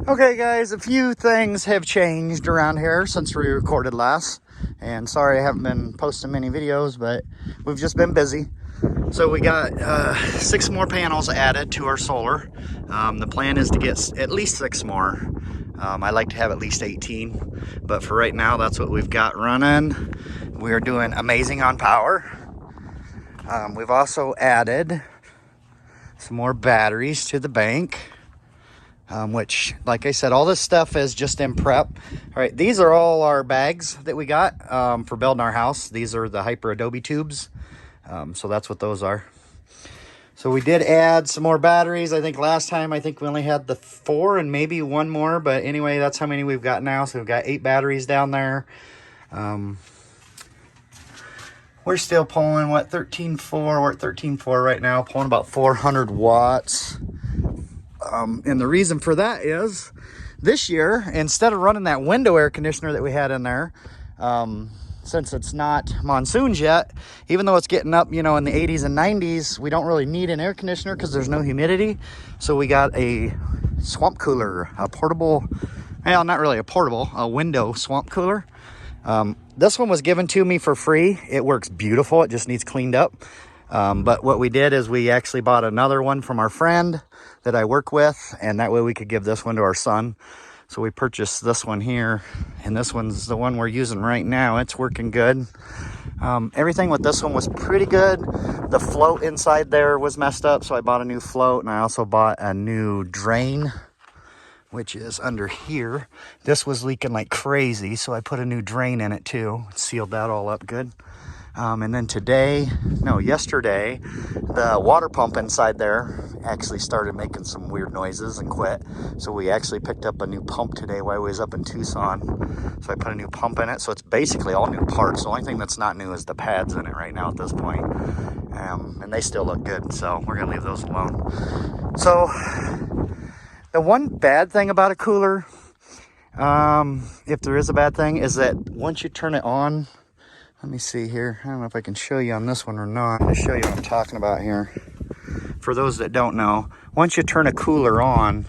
Okay guys, a few things have changed around here since we recorded last. And sorry I haven't been posting many videos, but we've just been busy. So we got 6 more panels added to our solar. The plan is to get at least 6 more. I like to have at least 18, but for right now that's what we've got running. We are doing amazing on power. We've also added some more batteries to the bank. Which, like I said, all this stuff is just in prep. All right, these are all our bags that we got for building our house. These are the Hyper Adobe tubes. So that's what those are. So we did add some more batteries. I think last time, we only had the 4 and maybe 1 more. But anyway, that's how many we've got now. So we've got 8 batteries down there. We're still pulling, what, 13.4. We're at 13.4 right now, pulling about 400 watts. And the reason for that is this year, instead of running that window air conditioner that we had in there, since it's not monsoons yet, even though it's getting up, in the 80s and 90s, we don't really need an air conditioner because there's no humidity. So we got a swamp cooler, a portable, well, not really a portable, a window swamp cooler. This one was given to me for free. It works beautiful. It just needs cleaned up. But what we did is we actually bought another one from our friend that I work with, and that way we could give this one to our son. So we purchased this one here, and this one's the one we're using right now. It's working good. Everything with this one was pretty good. The float inside there was messed up, so I bought a new float, and I also bought a new drain, which is under here. This was leaking like crazy, so I put a new drain in it too. Sealed that all up good. And then yesterday, the water pump inside there actually started making some weird noises and quit. So we actually picked up a new pump today while we was up in Tucson. So I put a new pump in it. So it's basically all new parts. The only thing that's not new is the pads in it right now at this point. And they still look good. So we're going to leave those alone. So the one bad thing about a cooler, if there is a bad thing, is that once you turn it on, let me see here. I don't know if I can show you on this one or not. I'm going to show you what I'm talking about here. For those that don't know, once you turn a cooler on,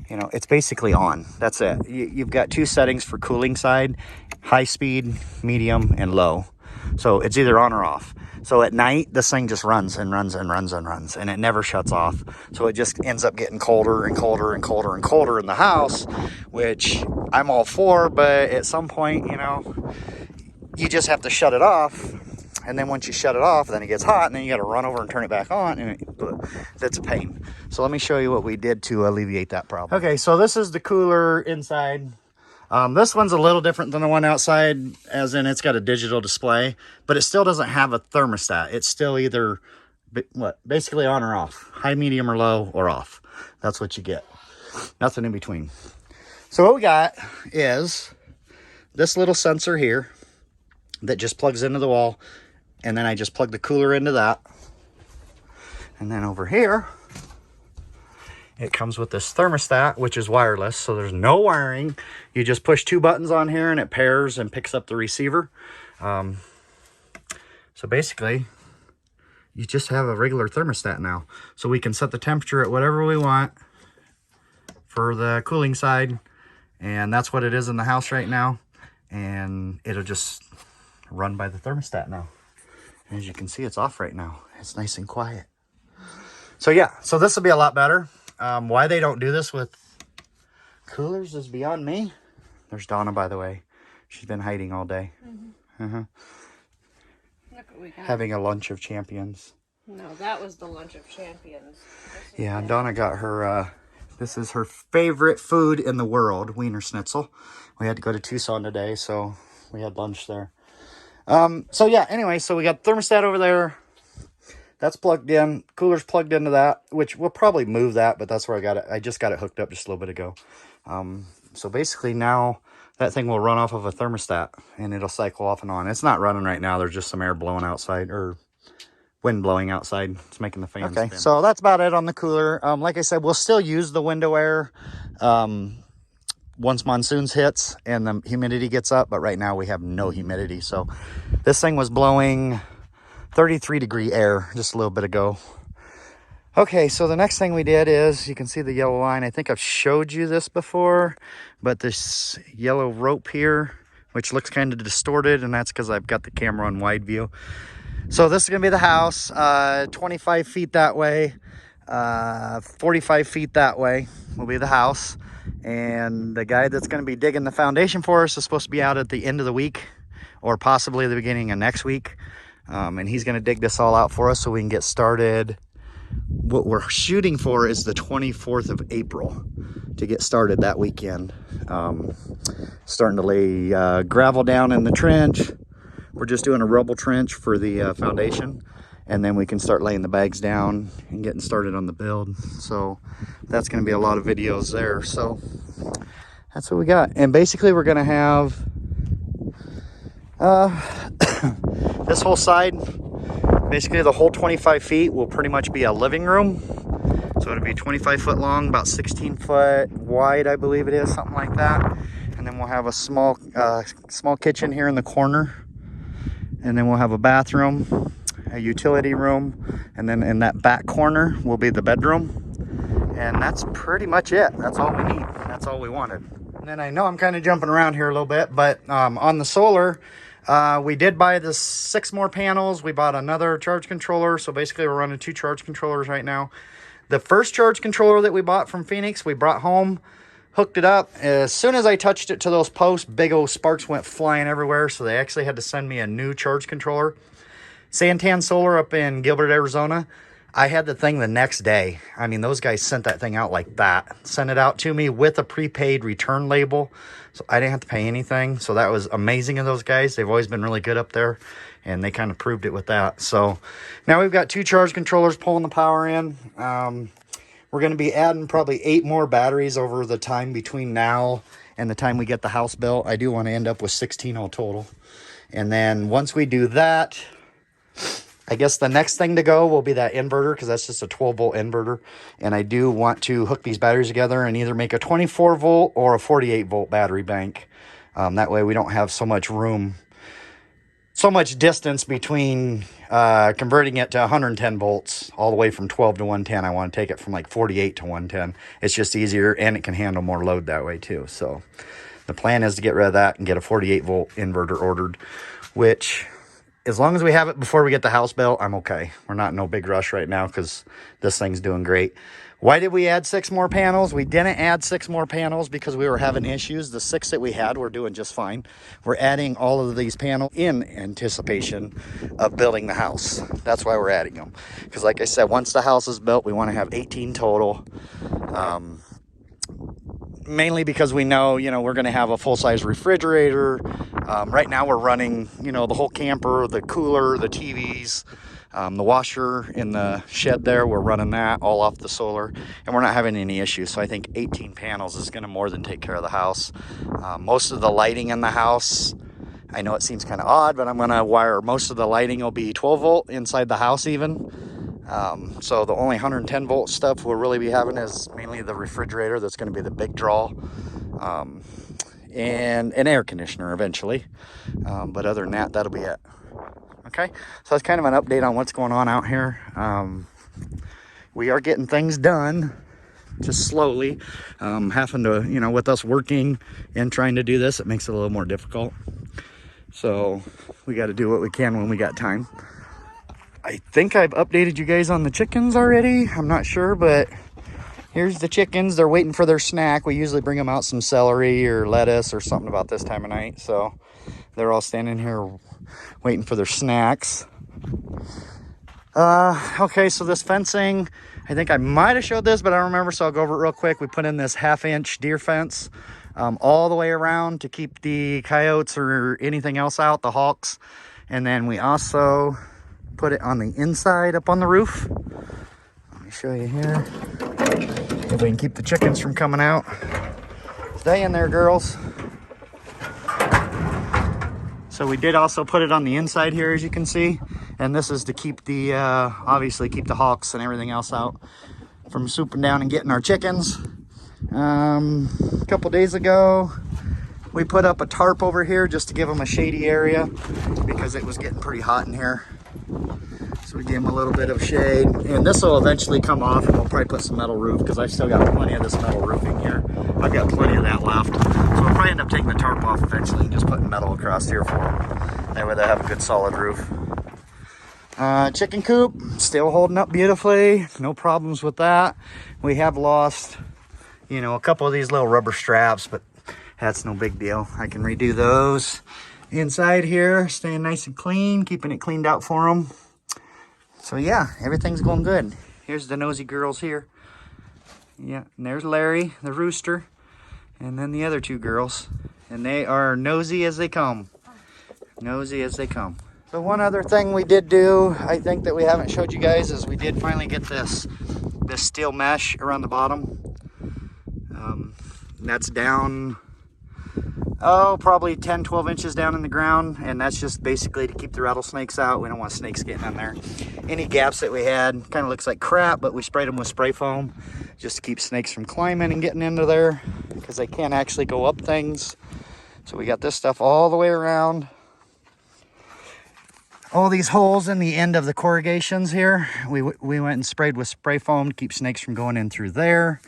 it's basically on. That's it. You've got 2 settings for cooling side, high speed, medium, and low. So it's either on or off. So at night, this thing just runs and runs and runs and runs, and it never shuts off. So it just ends up getting colder and colder and colder and colder in the house, which I'm all for, but at some point, you just have to shut it off. And then once you shut it off, then it gets hot, and then you got to run over and turn it back on, and that's a pain. So let me show you what we did to alleviate that problem. Okay, so this is the cooler inside. This one's a little different than the one outside, as in it's got a digital display, but it still doesn't have a thermostat. It's still either, basically on or off. High, medium, or low, or off. That's what you get. Nothing in between. So what we got is this little sensor here that just plugs into the wall, and then I just plug the cooler into that. And then over here, it comes with this thermostat, which is wireless, so there's no wiring. You just push 2 buttons on here, and it pairs and picks up the receiver. So basically, you just have a regular thermostat now. So we can set the temperature at whatever we want for the cooling side, and that's what it is in the house right now. And it'll just run by the thermostat now. And as you can see, it's off right now. It's nice and quiet. So yeah, so this will be a lot better. Why they don't do this with coolers is beyond me. There's Donna, by the way. She's been hiding all day. Look what we got. Having a lunch of champions. No, that was the lunch of champions. Yeah, Donna got her, this is her favorite food in the world, Wiener Schnitzel. We had to go to Tucson today, so we had lunch there. So yeah, anyway, so we got thermostat over there. That's plugged in. Cooler's plugged into that, which we'll probably move that, but that's where I got it. I just got it hooked up just a little bit ago. So basically now that thing will run off of a thermostat, and it'll cycle off and on. It's not running right now. There's just some air blowing outside, or wind blowing outside. It's making the fan spin. So that's about it on the cooler. Like I said, we'll still use the window air once monsoons hits and the humidity gets up, but right now we have no humidity. So this thing was blowing 33 degree air just a little bit ago. Okay, so the next thing we did is, you can see the yellow line. I think I've showed you this before, but this yellow rope here, which looks kind of distorted, and that's because I've got the camera on wide view. So this is gonna be the house, 25 feet that way, 45 feet that way will be the house. And the guy that's gonna be digging the foundation for us is supposed to be out at the end of the week, or possibly the beginning of next week. And he's gonna dig this all out for us so we can get started. What we're shooting for is the 24th of April to get started that weekend. Starting to lay gravel down in the trench. We're just doing a rubble trench for the foundation, and then we can start laying the bags down and getting started on the build. So that's going to be a lot of videos there. So that's what we got. And basically we're going to have this whole side, basically the whole 25 feet will pretty much be a living room. So it'll be 25 foot long, about 16 foot wide, I believe it is, something like that. And then we'll have a small kitchen here in the corner. And then we'll have a bathroom, a utility room, and then in that back corner will be the bedroom. And that's pretty much it. That's all we need. That's all we wanted. And then I know I'm kind of jumping around here a little bit, but on the solar, we did buy the 6 more panels. We bought another charge controller. So basically we're running 2 charge controllers right now. The first charge controller that we bought from Phoenix, we brought home, hooked it up. As soon as I touched it to those posts, big old sparks went flying everywhere. So they actually had to send me a new charge controller. Santan Solar up in Gilbert, Arizona. I had the thing the next day. I mean, those guys sent that thing out like that. Sent it out to me with a prepaid return label. So I didn't have to pay anything. So that was amazing of those guys. They've always been really good up there. And they kind of proved it with that. So now we've got 2 charge controllers pulling the power in. We're going to be adding probably 8 more batteries over the time between now and the time we get the house built. I do want to end up with 16 all total. And then once we do that, I guess the next thing to go will be that inverter, because that's just a 12-volt inverter. And I do want to hook these batteries together and either make a 24-volt or a 48-volt battery bank. That way we don't have so much room, so much distance between converting it to 110 volts all the way from 12 to 110. I want to take it from like 48 to 110. It's just easier, and it can handle more load that way too. So the plan is to get rid of that and get a 48-volt inverter ordered, which, as long as we have it before we get the house built, I'm okay. We're not in no big rush right now because this thing's doing great. Why did we add 6 more panels? We didn't add 6 more panels because we were having issues. The 6 that we had were doing just fine. We're adding all of these panels in anticipation of building the house. That's why we're adding them. Because like I said, once the house is built, we want to have 18 total. Mainly because we know, we're going to have a full-size refrigerator. Right now we're running, the whole camper, the cooler, the TVs, the washer in the shed there. We're running that all off the solar, and we're not having any issues. So I think 18 panels is going to more than take care of the house. Most of the lighting in the house, I know it seems kind of odd, but I'm going to wire most of the lighting will be 12-volt inside the house even. So the only 110-volt stuff we'll really be having is mainly the refrigerator. That's going to be the big draw, and an air conditioner eventually. But other than that, that'll be it. Okay, so that's kind of an update on what's going on out here. We are getting things done, just slowly. Having to, with us working and trying to do this, it makes it a little more difficult. So we got to do what we can when we got time. I think I've updated you guys on the chickens already. I'm not sure, but here's the chickens. They're waiting for their snack. We usually bring them out some celery or lettuce or something about this time of night. So they're all standing here waiting for their snacks. Okay, so this fencing, I think I might have showed this, but I don't remember, so I'll go over it real quick. We put in this 1/2-inch deer fence all the way around to keep the coyotes or anything else out, the hawks. And then we also put it on the inside up on the roof. Let me show you here. If we can keep the chickens from coming out. Stay in there, girls. So we did also put it on the inside here, as you can see. And this is to keep the, obviously keep the hawks and everything else out from swooping down and getting our chickens. A couple days ago, we put up a tarp over here just to give them a shady area because it was getting pretty hot in here. So we gave them a little bit of shade. And this will eventually come off and we'll probably put some metal roof because I've still got plenty of this metal roofing here. I've got plenty of that left. So we'll probably end up taking the tarp off eventually and just putting metal across here for them. That way they have a good solid roof. Chicken coop, still holding up beautifully. No problems with that. We have lost, you know, a couple of these little rubber straps, but that's no big deal. I can redo those. Inside here, staying nice and clean, keeping it cleaned out for them. So yeah, everything's going good. Here's the nosy girls here. Yeah, and there's Larry, the rooster, and then the other two girls. And they are nosy as they come. Nosy as they come. So one other thing we did do, I think that we haven't showed you guys, is we did finally get this steel mesh around the bottom. That's down, probably 10, 12 inches down in the ground. And that's just basically to keep the rattlesnakes out. We don't want snakes getting in there. Any gaps that we had, kind of looks like crap, but we sprayed them with spray foam just to keep snakes from climbing and getting into there because they can't actually go up things. So we got this stuff all the way around. All these holes in the end of the corrugations here, we went and sprayed with spray foam to keep snakes from going in through there.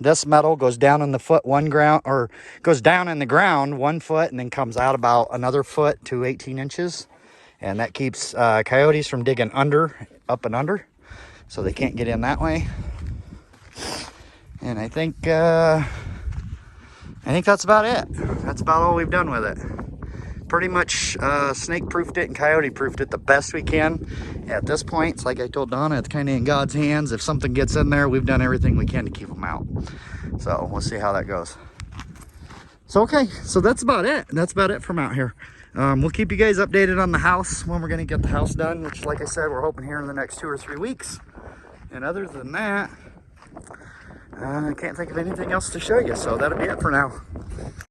This metal goes down in the foot goes down in the ground 1 foot and then comes out about another foot to 18 inches. And that keeps coyotes from digging up and under, so they can't get in that way. And I think that's about it. That's about all we've done with it. Pretty much snake proofed it and coyote proofed it the best we can. At this point, it's like I told Donna, it's kind of in God's hands. If something gets in there, we've done everything we can to keep them out. So we'll see how that goes. So okay, so that's about it. That's about it from out here. We'll keep you guys updated on the house when we're going to get the house done, which, like I said, we're hoping here in the next 2 or 3 weeks. And other than that, I can't think of anything else to show you. So that'll be it for now.